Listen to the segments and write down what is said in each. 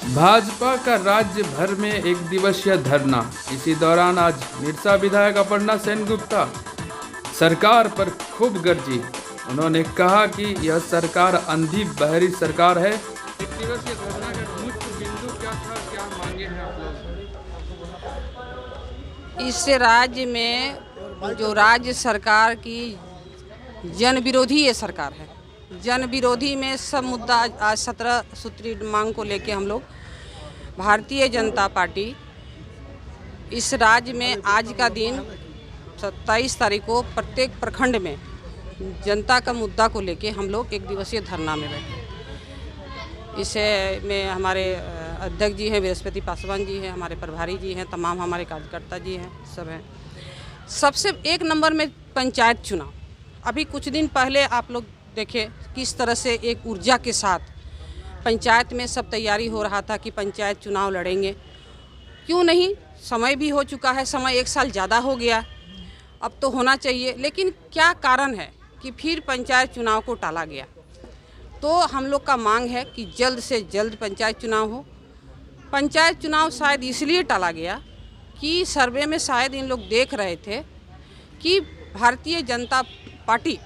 भाजपा का राज्य भर में एक दिवसीय धरना। इसी दौरान आज निरसा विधायक अपर्णा सेनगुप्ता सरकार पर खूब गरजी। उन्होंने कहा कि यह सरकार अंधी बहरी सरकार है। एक दिवसीय धरना का मुख्य बिंदु क्या था, क्या मांगे हैं आप लोग? इस राज्य में जो राज्य सरकार की जन विरोधी ये सरकार है। जन विरोधी में सब मुद्दा आज 17 सूत्री मांग को लेके हम लोग भारतीय जनता पार्टी इस राज्य में आज का दिन 27 तारीख को प्रत्येक प्रखंड में जनता का मुद्दा को लेके हम लोग एक दिवसीय धरना में बैठे। इसे में हमारे अध्यक्ष जी हैं, बृहस्पति पासवान जी हैं, हमारे प्रभारी जी हैं, तमाम हमारे कार्यकर्ता जी हैं, सब हैं। सबसे एक नंबर में पंचायत चुनाव। अभी कुछ दिन पहले आप लोग देखे किस तरह से एक ऊर्जा के साथ पंचायत में सब तैयारी हो रहा था कि पंचायत चुनाव लड़ेंगे। क्यों नहीं, समय भी हो चुका है, समय 1 साल ज़्यादा हो गया, अब तो होना चाहिए। लेकिन क्या कारण है कि फिर पंचायत चुनाव को टाला गया? तो हम लोग का मांग है कि जल्द से जल्द पंचायत चुनाव हो। पंचायत चुनाव शायद इसलिए टाला गया कि सर्वे में शायद इन लोग देख रहे थे कि भारतीय जनता पार्टी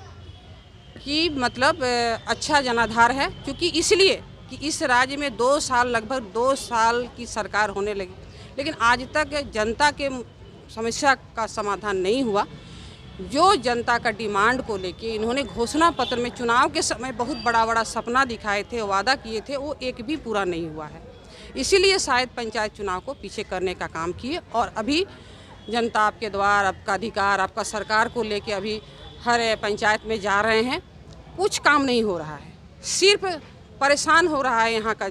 की मतलब अच्छा जनाधार है, क्योंकि इसलिए कि इस राज्य में 2 साल लगभग 2 साल की सरकार होने लगी, लेकिन आज तक जनता के समस्या का समाधान नहीं हुआ। जो जनता का डिमांड को लेके इन्होंने घोषणा पत्र में चुनाव के समय बहुत बड़ा बड़ा सपना दिखाए थे, वादा किए थे, वो एक भी पूरा नहीं हुआ है। इसीलिए शायद पंचायत चुनाव को पीछे करने का काम किए। और अभी जनता आपके द्वार, आपका अधिकार, आपका सरकार को लेके अभी हर पंचायत में जा रहे हैं, कुछ काम नहीं हो रहा है, सिर्फ परेशान हो रहा है यहाँ का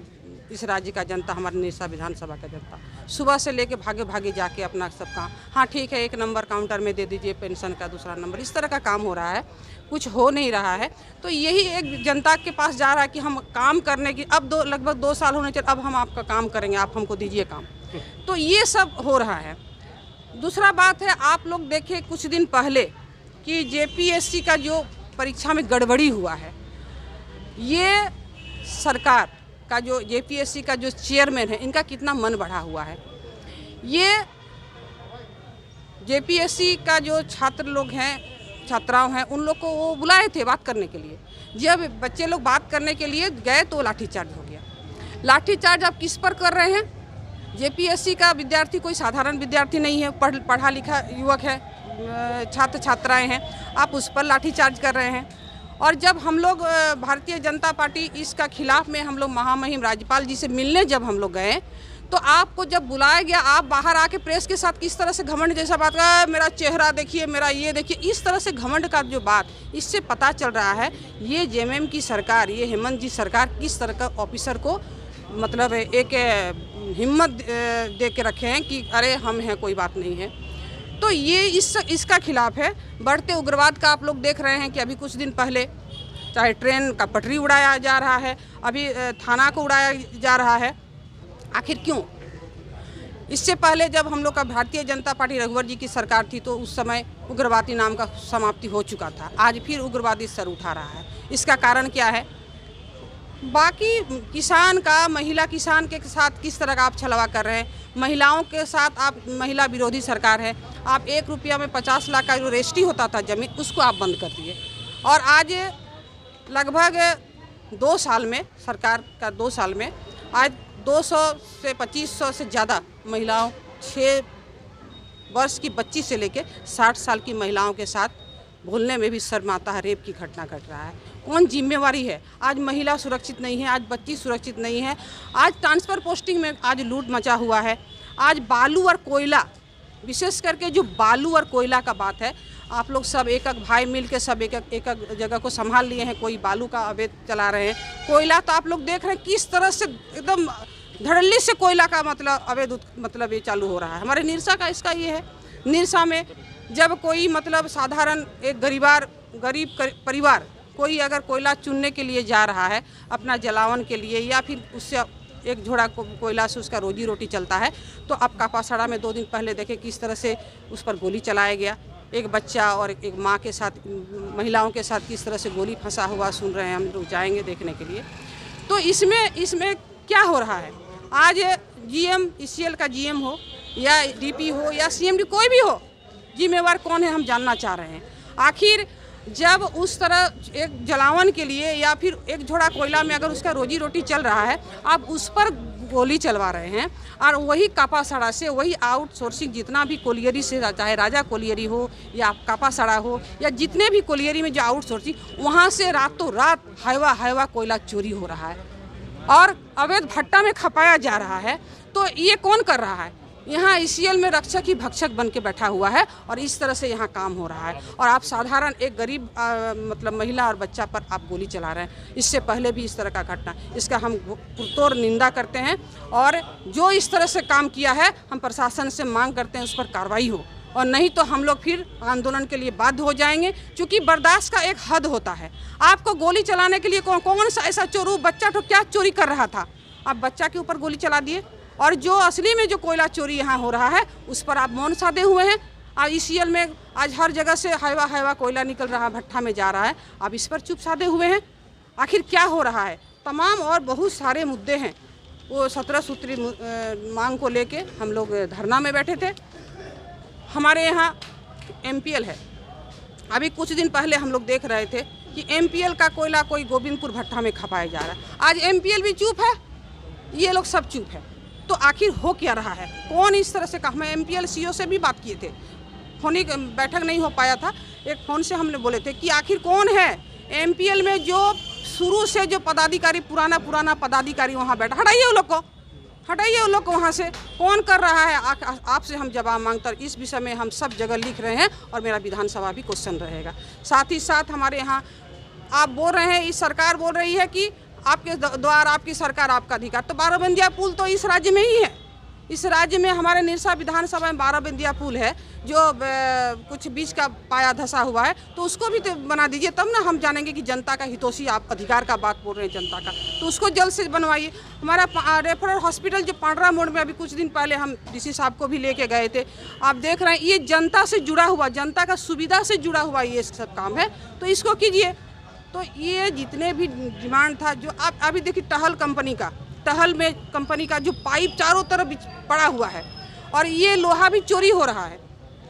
इस राज्य का जनता, हमारे निरसा विधानसभा का जनता। सुबह से लेके भागे भागे जाके अपना सब काम, हाँ ठीक है 1 नंबर काउंटर में दे दीजिए पेंशन का, दूसरा नंबर, इस तरह का काम हो रहा है, कुछ हो नहीं रहा है। तो यही एक जनता के पास जा रहा है कि हम काम करने की, अब लगभग 2 साल होने चाहिए, अब हम आपका काम करेंगे, आप हमको दीजिए काम। तो ये सब हो रहा है। दूसरा बात है, आप लोग देखे कुछ दिन पहले कि जेपीएससी का जो परीक्षा में गड़बड़ी हुआ है, ये सरकार का जो जेपीएससी का जो चेयरमैन है, इनका कितना मन बढ़ा हुआ है। ये जेपीएससी का जो छात्र लोग हैं, छात्राओं हैं, उन लोग को वो बुलाए थे बात करने के लिए। जब बच्चे लोग बात करने के लिए गए तो लाठीचार्ज हो गया। लाठीचार्ज आप किस पर कर रहे हैं? जेपीएससी का विद्यार्थी कोई साधारण विद्यार्थी नहीं है, पढ़ा लिखा युवक है, छात्र छात्राएं हैं, आप उस पर लाठीचार्ज कर रहे हैं। और जब हम लोग भारतीय जनता पार्टी इसका खिलाफ में हम लोग महामहिम राज्यपाल जी से मिलने जब हम लोग गए, तो आपको जब बुलाया गया, आप बाहर आके प्रेस के साथ किस तरह से घमंड जैसा बात का, मेरा चेहरा देखिए, मेरा ये देखिए, इस तरह से घमंड का जो बात, इससे पता चल रहा है ये जेएमएम की सरकार, ये हेमंत जी सरकार किस तरह का ऑफिसर को मतलब एक हिम्मत दे के रखे हैं कि अरे हम हैं, कोई बात नहीं है। तो ये इसका खिलाफ है। बढ़ते उग्रवाद का आप लोग देख रहे हैं कि अभी कुछ दिन पहले चाहे ट्रेन का पटरी उड़ाया जा रहा है, अभी थाना को उड़ाया जा रहा है। आखिर क्यों? इससे पहले जब हम लोग का भारतीय जनता पार्टी रघुवर जी की सरकार थी, तो उस समय उग्रवादी नाम का समाप्ति हो चुका था। आज फिर उग्रवादी सर उठा रहा है। इसका कारण क्या है? बाकी किसान का, महिला किसान के साथ किस तरह का आप छलवा कर रहे हैं। महिलाओं के साथ आप, महिला विरोधी सरकार है। आप 1 रुपया में 50 लाख का जो रजिस्ट्री होता था जमीन, उसको आप बंद कर दिए। और आज लगभग 2 साल में, सरकार का 2 साल में आज 200 से 2500 से ज़्यादा महिलाओं, 6 वर्ष की बच्ची से लेके 60 साल की महिलाओं के साथ बोलने में भी शर्माता है, रेप की घटना घट रहा है। कौन जिम्मेवारी है? आज महिला सुरक्षित नहीं है, आज बच्ची सुरक्षित नहीं है। आज ट्रांसफ़र पोस्टिंग में आज लूट मचा हुआ है। आज बालू और कोयला, विशेष करके जो बालू और कोयला का बात है, आप लोग सब एक भाई मिल के सब एक जगह को संभाल लिए हैं। कोई बालू का अवैध चला रहे हैं, कोयला तो आप लोग देख रहे हैं किस तरह से एकदम धड़ल्ले से कोयला का मतलब अवैध मतलब ये चालू हो रहा है। हमारे निरसा का इसका ये है, निरसा में जब कोई मतलब साधारण एक गरीब परिवार कोई अगर कोयला चुनने के लिए जा रहा है अपना जलावन के लिए, या फिर उससे एक झोड़ा कोयला से उसका रोजी रोटी चलता है, तो अब कापासड़ा में 2 दिन पहले देखे किस तरह से उस पर गोली चलाया गया। एक बच्चा और एक माँ के साथ, महिलाओं के साथ किस तरह से गोली फंसा हुआ सुन रहे हैं, हम लोग जाएंगे देखने के लिए। तो इसमें क्या हो रहा है? आज जीएम ईसीएल का जीएम हो या डीपी हो या सीएमडी कोई भी हो, जिम्मेवार कौन है हम जानना चाह रहे हैं। आखिर जब उस तरह एक जलावन के लिए या फिर एक झोड़ा कोयला में अगर उसका रोजी रोटी चल रहा है, आप उस पर गोली चलवा रहे हैं और वही कापासाड़ा से, वही आउटसोर्सिंग जितना भी कोलियरी से, चाहे राजा कोलियरी हो या कापासाड़ा हो या जितने भी कोलियरी में जो आउटसोर्सिंग, वहाँ से रातों रात हाईवा कोयला चोरी हो रहा है और अवैध भट्टा में खपाया जा रहा है। तो ये कौन कर रहा है? यहाँ ईसीएल में रक्षक ही भक्षक बन के बैठा हुआ है और इस तरह से यहाँ काम हो रहा है। और आप साधारण एक गरीब मतलब महिला और बच्चा पर आप गोली चला रहे हैं। इससे पहले भी इस तरह का घटना, इसका हम पुरतोड़ निंदा करते हैं और जो इस तरह से काम किया है हम प्रशासन से मांग करते हैं उस पर कार्रवाई हो, और नहीं तो हम लोग फिर आंदोलन के लिए बाध्य हो जाएंगे, क्योंकि बर्दाश्त का एक हद होता है। आपको गोली चलाने के लिए कौन सा ऐसा चोरू बच्चा तो क्या चोरी कर रहा था, आप बच्चा के ऊपर गोली चला दिए। और जो असली में जो कोयला चोरी यहाँ हो रहा है उस पर आप मौन साधे हुए हैं। आज ईसीएल में आज हर जगह से हाईवा कोयला निकल रहा है, भट्ठा में जा रहा है, आप इस पर चुप साधे हुए हैं। आखिर क्या हो रहा है? तमाम और बहुत सारे मुद्दे हैं। वो 17 सूत्री मांग को लेके हम लोग धरना में बैठे थे। हमारे यहाँ एमपीएल है। अभी कुछ दिन पहले हम लोग देख रहे थे कि एमपीएल का कोयला कोई गोविंदपुर भट्ठा में खपाया जा रहा है। आज एमपीएल भी चुप है, ये लोग सब चुप है। तो आखिर हो क्या रहा है? कौन इस तरह से कहा? मैं एमपीएल सीईओ से भी बात किए थे, फोनी बैठक नहीं हो पाया था, एक फ़ोन से हमने बोले थे कि आखिर कौन है एमपीएल में जो शुरू से जो पदाधिकारी पुराना पदाधिकारी वहाँ बैठा, हटाइए उन लोग को, हटाइए उन लोग को वहाँ से। कौन कर रहा है? आपसे हम जवाब मांगते। इस विषय में हम सब जगह लिख रहे हैं और मेरा विधानसभा भी क्वेश्चन रहेगा। साथ ही साथ हमारे यहाँ आप बोल रहे हैं, इस सरकार बोल रही है कि आपके द्वार, आपकी सरकार, आपका अधिकार। तो बाराबंदिया पुल तो इस राज्य में ही है। इस राज्य में हमारे निरसा विधानसभा में बाराबंदिया पुल है जो कुछ बीच का पाया धंसा हुआ है, तो उसको भी तो बना दीजिए, तब ना हम जानेंगे कि जनता का हितोषी, आप अधिकार का बात बोल रहे हैं जनता का, तो उसको जल्द से बनवाइए। हमारा रेफरल हॉस्पिटल जो पांडरा मोड़ में अभी कुछ दिन पहले हम डीसी साहब को भी लेके गए थे, आप देख रहे हैं ये जनता से जुड़ा हुआ, जनता का सुविधा से जुड़ा हुआ ये सब काम है, तो इसको कीजिए। तो ये जितने भी डिमांड था, जो आप अभी देखिए टहल में कंपनी का जो पाइप चारों तरफ पड़ा हुआ है और ये लोहा भी चोरी हो रहा है।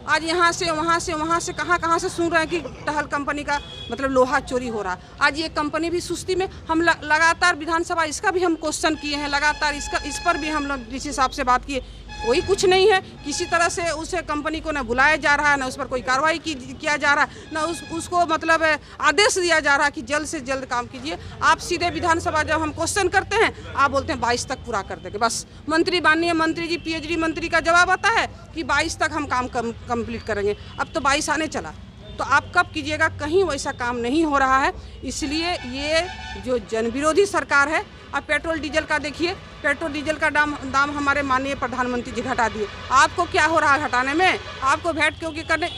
आज यहाँ से वहाँ से कहाँ से सुन रहे हैं कि टहल कंपनी का मतलब लोहा चोरी हो रहा है। आज ये कंपनी भी सुस्ती में, हम लगातार विधानसभा इसका भी हम क्वेश्चन किए हैं, लगातार इस पर भी हम लोग डीसी साहब से बात किए, कोई कुछ नहीं है। किसी तरह से उसे कंपनी को न बुलाया जा रहा है, न उस पर कोई कार्रवाई किया जा रहा है, न उसको मतलब आदेश दिया जा रहा है कि जल्द से जल्द काम कीजिए। आप सीधे विधानसभा जब हम क्वेश्चन करते हैं, आप बोलते हैं 22 तक पूरा कर देंगे। बस मंत्री, माननीय मंत्री जी, पीएचडी मंत्री का जवाब आता है कि 22 तक हम काम कंप्लीट करेंगे। अब तो 22 आने चला, तो आप कब कीजिएगा? कहीं वैसा काम नहीं हो रहा है। इसलिए ये जो जनविरोधी सरकार है, अब पेट्रोल डीजल का देखिए, पेट्रोल डीजल का दाम हमारे माननीय प्रधानमंत्री जी घटा दिए। आपको क्या हो रहा है घटाने में? आपको वैट क्योंकि करने,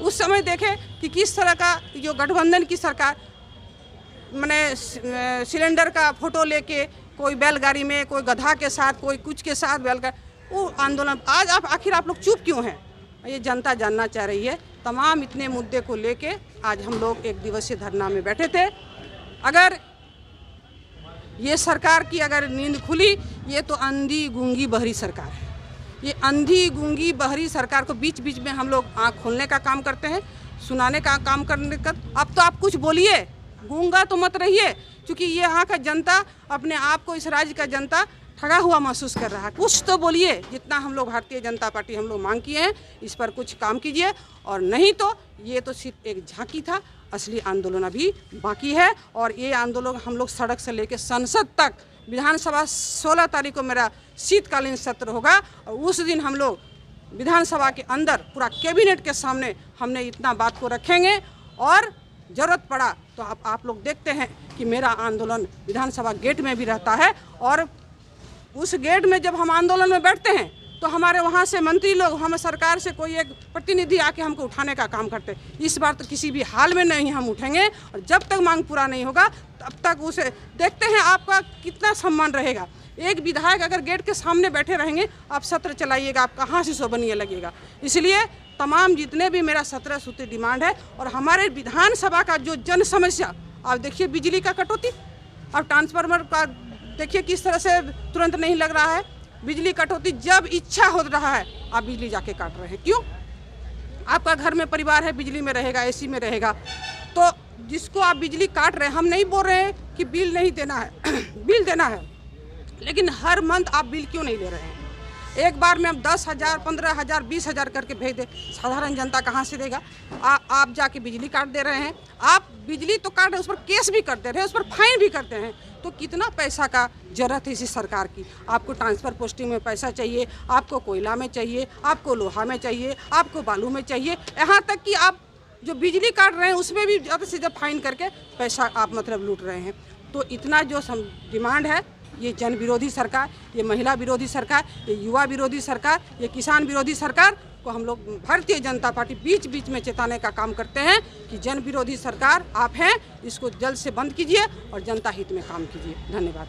उस समय देखे कि किस तरह का जो गठबंधन की सरकार मैंने सिलेंडर का फोटो लेके कोई बैलगाड़ी में, कोई गधा के साथ, कोई कुछ के साथ बैलगाड़ी, वो आंदोलन। आज आखिर आप लोग चुप क्यों हैं? ये जनता जानना चाह रही है। तमाम इतने मुद्दे को लेके आज हम लोग एक दिवसीय धरना में बैठे थे। अगर ये सरकार की अगर नींद खुली, ये तो अंधी गूंगी बहरी सरकार है। ये अंधी गूंगी बहरी सरकार को बीच बीच में हम लोग आँख खोलने का काम करते हैं, सुनाने का काम करने का। अब तो आप कुछ बोलिए, गूंगा तो मत रहिए, क्योंकि ये यहाँ का जनता अपने आप को, इस राज्य का जनता ठगा हुआ महसूस कर रहा है। कुछ तो बोलिए, जितना हम लोग भारतीय जनता पार्टी हम लोग मांग किए हैं, इस पर कुछ काम कीजिए। और नहीं तो ये तो सिर्फ एक झांकी था, असली आंदोलन अभी बाकी है। और ये आंदोलन हम लोग सड़क से लेकर संसद तक, विधानसभा 16 तारीख को मेरा शीतकालीन सत्र होगा, और उस दिन हम लोग विधानसभा के अंदर पूरा कैबिनेट के सामने हमने इतना बात को रखेंगे। और ज़रूरत पड़ा तो आप लोग देखते हैं कि मेरा आंदोलन विधानसभा गेट में भी रहता है, और उस गेट में जब हम आंदोलन में बैठते हैं तो हमारे वहाँ से मंत्री लोग, हमें सरकार से कोई एक प्रतिनिधि आके हमको उठाने का काम करते हैं। इस बार तो किसी भी हाल में नहीं हम उठेंगे, और जब तक मांग पूरा नहीं होगा तब तक उसे देखते हैं आपका कितना सम्मान रहेगा। एक विधायक अगर गेट के सामने बैठे रहेंगे, आप सत्र चलाइएगा, आप कहाँ से शोभनीय लगेगा। इसलिए तमाम जितने भी मेरा 17 सूत्री डिमांड है, और हमारे विधानसभा का जो जन समस्या, आप देखिए बिजली का कटौती, अब ट्रांसफार्मर का देखिए किस तरह से तुरंत नहीं लग रहा है। बिजली कटौती जब इच्छा हो रहा है आप बिजली जाके काट रहे हैं। क्यों? आपका घर में परिवार है, बिजली में रहेगा, एसी में रहेगा, तो जिसको आप बिजली काट रहे हैं, हम नहीं बोल रहे हैं कि बिल नहीं देना है बिल देना है, लेकिन हर मंथ आप बिल क्यों नहीं ले रहे हैं? एक बार में हम 10,000, 15,000, 20,000 करके भेज दे, साधारण जनता कहाँ से देगा? आप जाके बिजली काट दे रहे हैं। आप बिजली तो काट रहे हैं, उस पर केस भी कर दे रहे हैं, उस पर फाइन भी करते हैं। तो कितना पैसा का जरूरत है इसी सरकार की? आपको ट्रांसफ़र पोस्टिंग में पैसा चाहिए, आपको कोयला में चाहिए, आपको लोहा में चाहिए, आपको बालू में चाहिए, यहाँ तक कि आप जो बिजली काट रहे हैं उसमें भी ज़्यादा से ज़्यादा फाइन करके पैसा आप मतलब लूट रहे हैं। तो इतना जो डिमांड है, ये जन विरोधी सरकार, ये महिला विरोधी सरकार, ये युवा विरोधी सरकार, ये किसान विरोधी सरकार को हम लोग भारतीय जनता पार्टी बीच बीच में चेताने का काम करते हैं कि जन विरोधी सरकार आप हैं, इसको जल्द से बंद कीजिए और जनता हित में काम कीजिए। धन्यवाद।